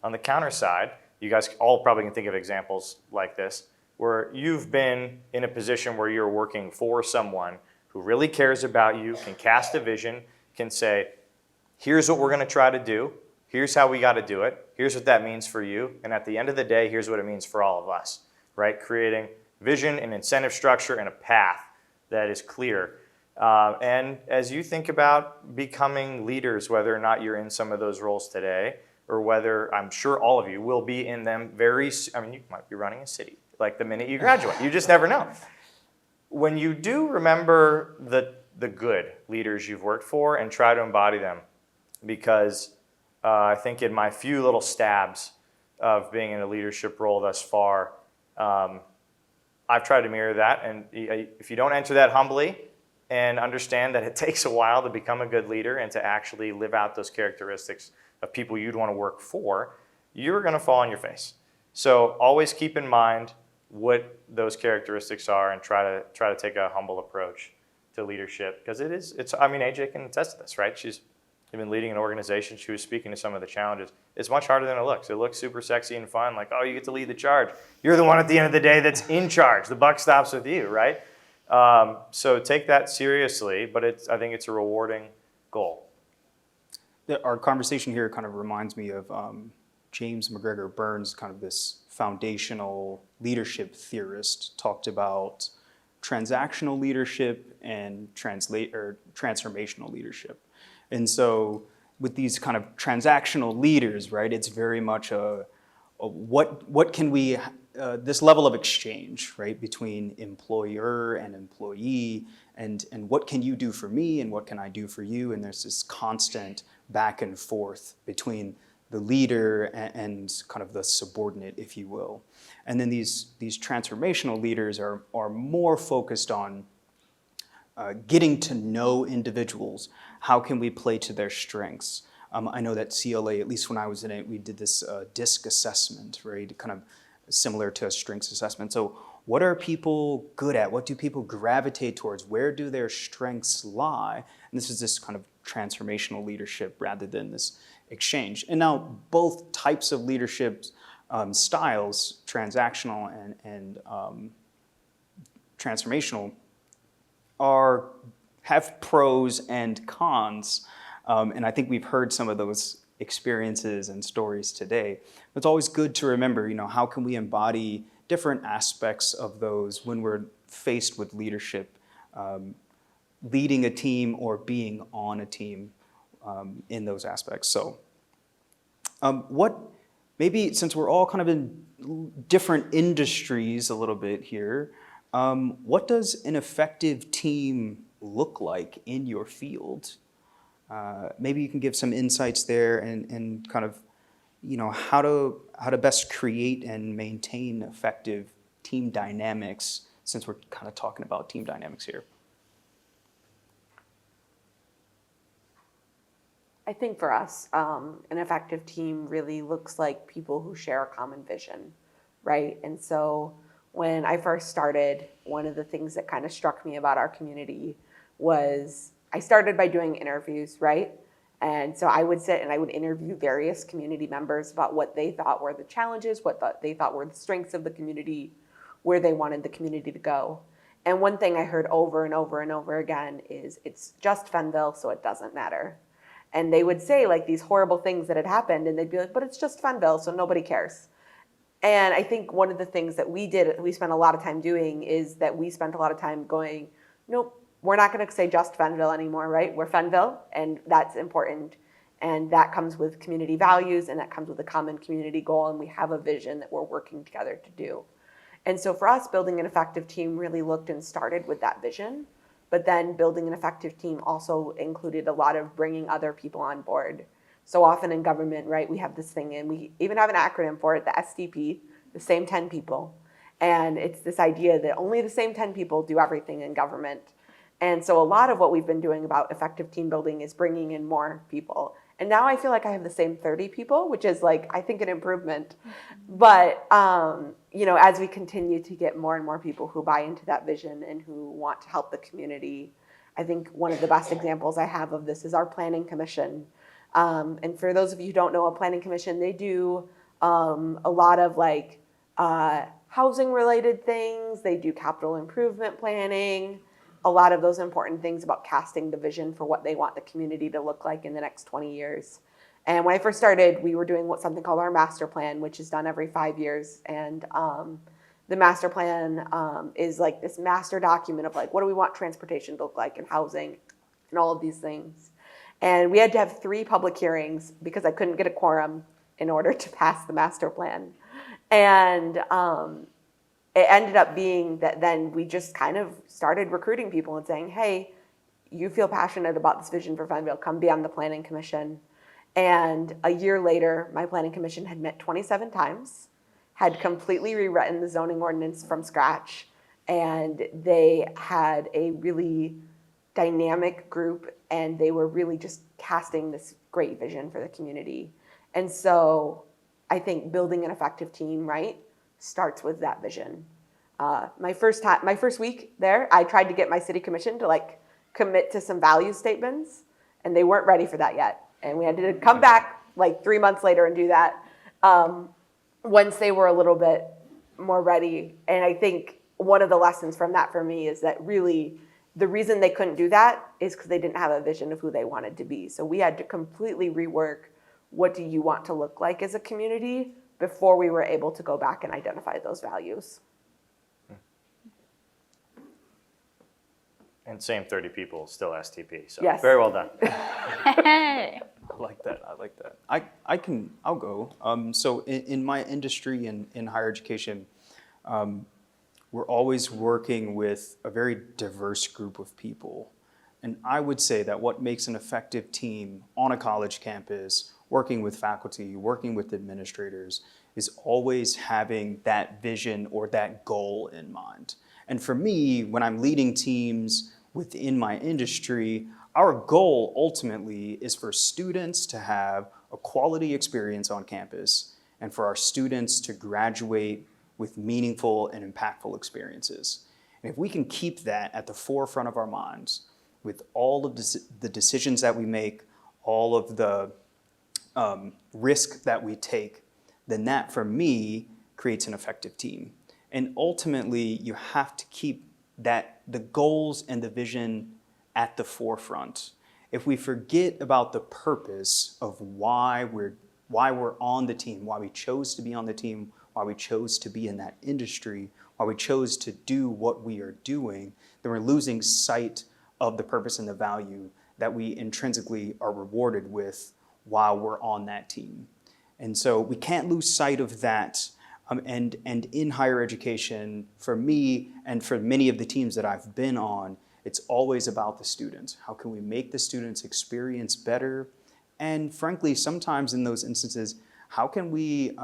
On the counter side, you guys all probably can think of examples like this, where you've been in a position where you're working for someone who really cares about you, can cast a vision, can say, here's what we're going to try to do, here's how we got to do it, here's what that means for you, and at the end of the day, here's what it means for all of us, right? Creating vision and incentive structure and a path that is clear. And as you think about becoming leaders, whether or not you're in some of those roles today, or whether I'm sure all of you will be in them you might be running a city like the minute you graduate. You just never know. When you do remember the good leaders you've worked for and try to embody them, because I think in my few little stabs of being in a leadership role thus far, I've tried to mirror that. And if you don't enter that humbly and understand that it takes a while to become a good leader and to actually live out those characteristics of people you'd want to work for, you're going to fall on your face. So always keep in mind what those characteristics are and try to take a humble approach to leadership, because AJ can attest to this, right? She's been leading an organization. She was speaking to some of the challenges. It's much harder than it looks. It looks super sexy and fun, like, oh, you get to lead the charge. You're the one at the end of the day that's in charge. The buck stops with you, right? So take that seriously, but I think it's a rewarding goal. Our conversation here kind of reminds me of James McGregor Burns, kind of this foundational leadership theorist, talked about transactional leadership and transformational leadership. And so with these kind of transactional leaders, right, it's very much what can we, this level of exchange, right, between employer and employee, and what can you do for me and what can I do for you? And there's this constant back and forth between the leader and kind of the subordinate, if you will. And then these transformational leaders are more focused on getting to know individuals. How can we play to their strengths? I know that CLA, at least when I was in it, we did this DISC assessment, right? Kind of similar to a strengths assessment. So what are people good at? What do people gravitate towards? Where do their strengths lie? And this is this kind of transformational leadership rather than this exchange. And now both types of leadership styles, transactional and transformational, have pros and cons. And I think we've heard some of those experiences and stories today. It's always good to remember, how can we embody different aspects of those when we're faced with leadership, leading a team or being on a team in those aspects. So maybe since we're all kind of in different industries a little bit here, what does an effective team look like in your field? Maybe you can give some insights there and kind of, how to best create and maintain effective team dynamics, since we're kind of talking about team dynamics here. I think for us, an effective team really looks like people who share a common vision, right? And so when I first started, one of the things that kind of struck me about our community was I started by doing interviews, right? And so I would sit and I would interview various community members about what they thought were the challenges, they thought were the strengths of the community, where they wanted the community to go. And one thing I heard over and over and over again is, it's just Fenville, so it doesn't matter. And they would say like these horrible things that had happened, and they'd be like, but it's just Fenville, so nobody cares. And I think one of the things that we spent a lot of time doing is that we spent a lot of time going, nope, we're not going to say just Fenville anymore, right? We're Fenville, and that's important. And that comes with community values, and that comes with a common community goal, and we have a vision that we're working together to do. And so for us, building an effective team really looked and started with that vision. But then building an effective team also included a lot of bringing other people on board. So often in government, right, we have this thing, and we even have an acronym for it, the STP, the same 10 people. And it's this idea that only the same 10 people do everything in government. And so a lot of what we've been doing about effective team building is bringing in more people. And now I feel like I have the same 30 people, which is like, I think, an improvement. But, as we continue to get more and more people who buy into that vision and who want to help the community, I think one of the best examples I have of this is our planning commission. And for those of you who don't know, a planning commission, they do a lot of like housing related things. They do capital improvement planning, a lot of those important things about casting the vision for what they want the community to look like in the next 20 years. And when I first started, we were doing something called our master plan, which is done every 5 years. And the master plan is like this master document of like, what do we want transportation to look like and housing and all of these things. And we had to have 3 public hearings because I couldn't get a quorum in order to pass the master plan. And it ended up being that then we just kind of started recruiting people and saying, hey, you feel passionate about this vision for Fenville, come be on the planning commission. And a year later, my planning commission had met 27 times, had completely rewritten the zoning ordinance from scratch, and they had a really dynamic group, and they were really just casting this great vision for the community. And so I think building an effective team, right, starts with that vision. My first week there, I tried to get my city commission to like commit to some value statements, and they weren't ready for that yet. And we had to come back like 3 months later and do that once they were a little bit more ready. And I think one of the lessons from that for me is that really the reason they couldn't do that is because they didn't have a vision of who they wanted to be. So we had to completely rework, what do you want to look like as a community, before we were able to go back and identify those values. And same 30 people, still STP. So Yes. very well done. Hey. I like that. I'll go. So in my industry and in higher education, we're always working with a very diverse group of people. And I would say that what makes an effective team on a college campus, working with faculty, working with administrators, is always having that vision or that goal in mind. And for me, when I'm leading teams within my industry, our goal ultimately is for students to have a quality experience on campus and for our students to graduate with meaningful and impactful experiences. And if we can keep that at the forefront of our minds with all of the decisions that we make, all of the risk that we take, then that, for me, creates an effective team. And ultimately, you have to keep the goals and the vision at the forefront. If we forget about the purpose of why we're on the team, why we chose to be on the team, why we chose to be in that industry, why we chose to do what we are doing, then we're losing sight of the purpose and the value that we intrinsically are rewarded with while we're on that team. And so we can't lose sight of that. And in higher education, for me and for many of the teams that I've been on, it's always about the students. How can we make the students' experience better? And frankly, sometimes in those instances, how can we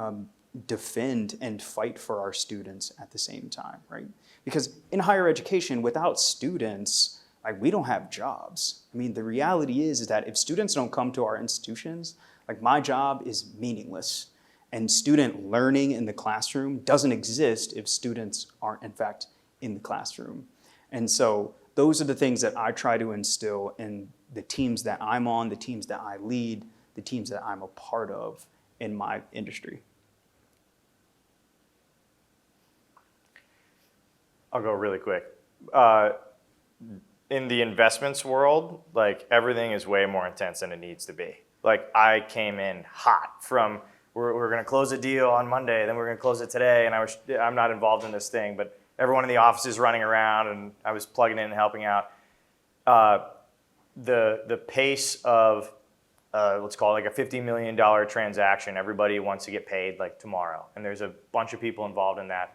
defend and fight for our students at the same time, right? Because in higher education, without students, we don't have jobs. I mean, the reality is that if students don't come to our institutions, my job is meaningless. And student learning in the classroom doesn't exist if students aren't, in fact, in the classroom. And so those are the things that I try to instill in the teams that I'm on, the teams that I lead, the teams that I'm a part of in my industry. I'll go really quick. In the investments world, everything is way more intense than it needs to be. I came in hot from we're going to close a deal on Monday, then we're going to close it today, and I'm not involved in this thing, but everyone in the office is running around, and I was plugging in and helping out. The pace of let's call it like a $50 million transaction, everybody wants to get paid like tomorrow, and there's a bunch of people involved in that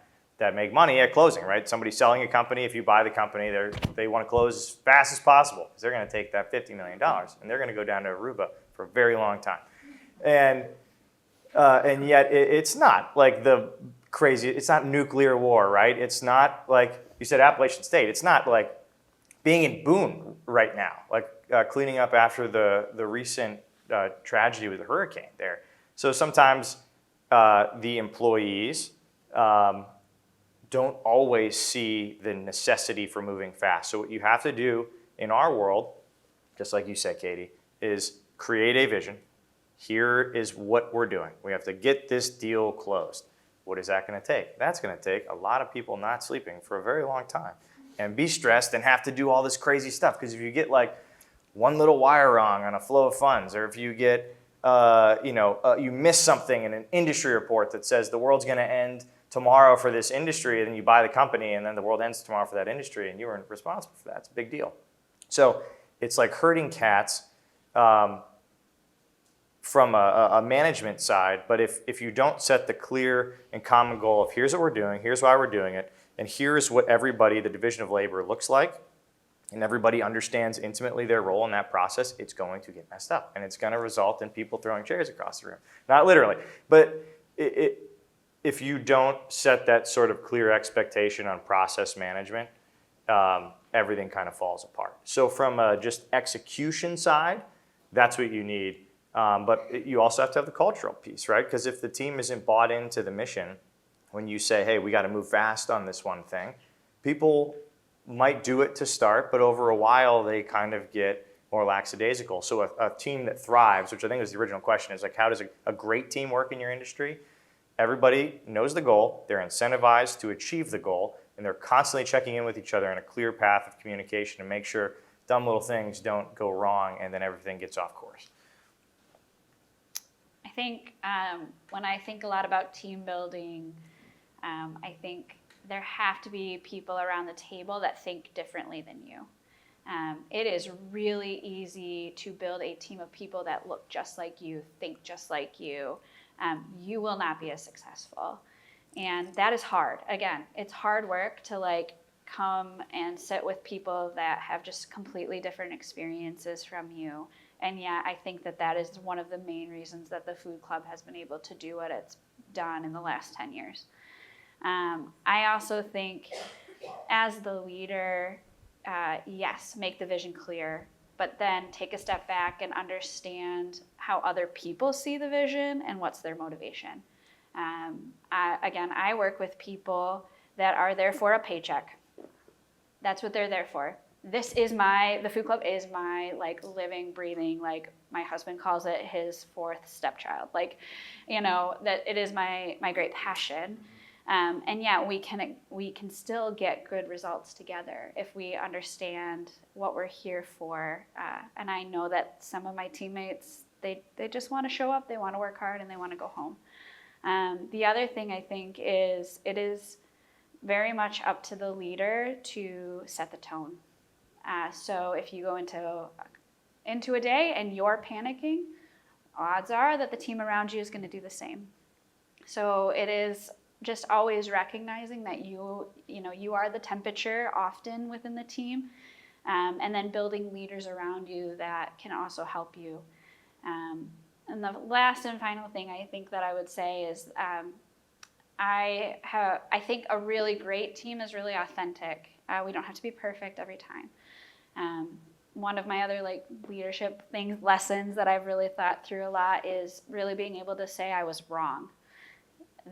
make money at closing, right? Somebody's selling a company. If you buy the company, they want to close as fast as possible because they're going to take that $50 million and they're going to go down to Aruba for a very long time. And yet it's not like the crazy, it's not nuclear war, right? It's not like, you said Appalachian State, it's not like being in Boone right now, like cleaning up after the recent tragedy with the hurricane there. So sometimes the employees don't always see the necessity for moving fast. So what you have to do in our world, just like you said, Katie, is create a vision. Here is what we're doing. We have to get this deal closed. What is that going to take? That's going to take a lot of people not sleeping for a very long time and be stressed and have to do all this crazy stuff. Because if you get like one little wire wrong on a flow of funds, or if you get, you miss something in an industry report that says the world's going to end tomorrow for this industry, and then you buy the company, and then the world ends tomorrow for that industry, and you weren't responsible for that. It's a big deal. So it's like herding cats from a management side, but if you don't set the clear and common goal of here's what we're doing, here's why we're doing it, and here's what everybody, the division of labor, looks like, and everybody understands intimately their role in that process, it's going to get messed up, and it's going to result in people throwing chairs across the room. Not literally, but if you don't set that sort of clear expectation on process management, everything kind of falls apart. So from a just execution side, that's what you need. But you also have to have the cultural piece, right? Because if the team isn't bought into the mission, when you say, hey, we got to move fast on this one thing, people might do it to start, but over a while they kind of get more lackadaisical. So a team that thrives, which I think was the original question, is like, how does a great team work in your industry? Everybody knows the goal, they're incentivized to achieve the goal, and they're constantly checking in with each other in a clear path of communication to make sure dumb little things don't go wrong and then everything gets off course. I think when I think a lot about team building, I think there have to be people around the table that think differently than you. It is really easy to build a team of people that look just like you, think just like you. You will not be as successful. And that is hard. Again, it's hard work to like come and sit with people that have just completely different experiences from you. And yeah, I think that is one of the main reasons that the food club has been able to do what it's done in the last 10 years. I also think as the leader, yes, make the vision clear, but then take a step back and understand how other people see the vision and what's their motivation. I work with people that are there for a paycheck. That's what they're there for. The food club is my like living, breathing, like my husband calls it his fourth stepchild. Like, that it is my great passion. And yeah, we can still get good results together if we understand what we're here for. And I know that some of my teammates, they just want to show up, they want to work hard, and they want to go home. The other thing I think is it is very much up to the leader to set the tone. So if you go into a day and you're panicking, odds are that the team around you is going to do the same. So it is just always recognizing that you are the temperature often within the team, and then building leaders around you that can also help you. And the last and final thing I think that I would say is I think a really great team is really authentic. We don't have to be perfect every time. One of my other leadership lessons that I've really thought through a lot is really being able to say I was wrong.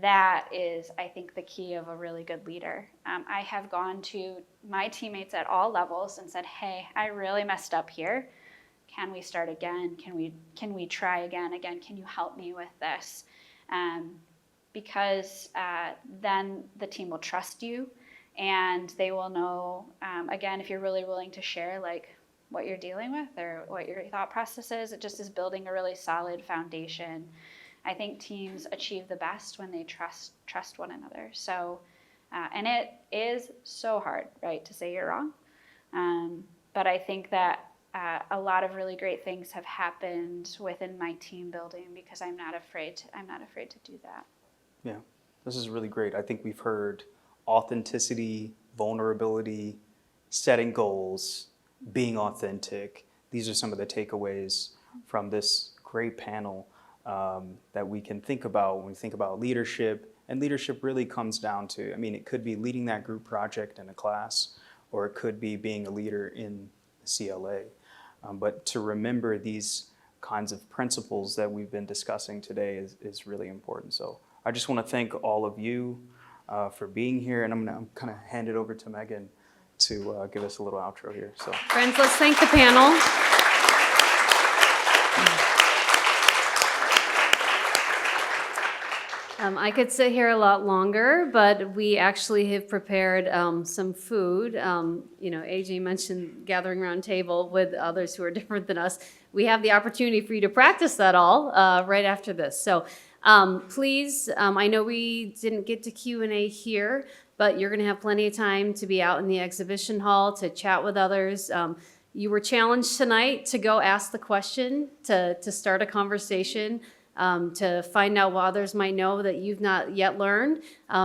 That is, I think, the key of a really good leader. I have gone to my teammates at all levels and said, hey, I really messed up here. Can we start again? Can we try again? Can you help me with this? Because then the team will trust you, and they will know, again, if you're really willing to share what you're dealing with or what your thought process is, it just is building a really solid foundation I think teams achieve the best when they trust one another. So, and it is so hard, right, to say you're wrong. But I think that a lot of really great things have happened within my team building because I'm not afraid to do that. Yeah, this is really great. I think we've heard authenticity, vulnerability, setting goals, being authentic. These are some of the takeaways from this great panel that we can think about when we think about leadership. And leadership really comes down to, I mean, it could be leading that group project in a class, or it could be being a leader in CLA. But to remember these kinds of principles that we've been discussing today is really important. So I just want to thank all of you for being here, and I'm going to kind of hand it over to Megan to give us a little outro here. So, Friends, let's thank the panel. I could sit here a lot longer, but we actually have prepared some food. AJ mentioned gathering around table with others who are different than us. We have the opportunity for you to practice that all right after this. So please, I know we didn't get to Q&A here, but you're going to have plenty of time to be out in the exhibition hall to chat with others. You were challenged tonight to go ask the question, to start a conversation. To find out what others might know that you've not yet learned.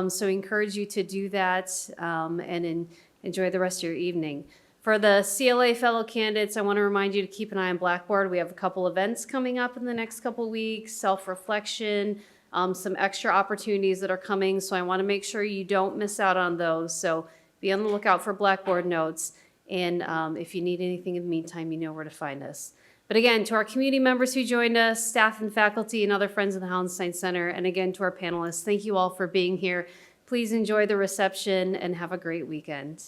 So I encourage you to do that and enjoy the rest of your evening. For the CLA fellow candidates, I want to remind you to keep an eye on Blackboard. We have a couple events coming up in the next couple weeks, self-reflection, some extra opportunities that are coming. So I want to make sure you don't miss out on those. So be on the lookout for Blackboard notes. And if you need anything in the meantime, you know where to find us. But again, to our community members who joined us, staff and faculty and other friends of the Hallenstein Center, and again to our panelists, thank you all for being here. Please enjoy the reception and have a great weekend.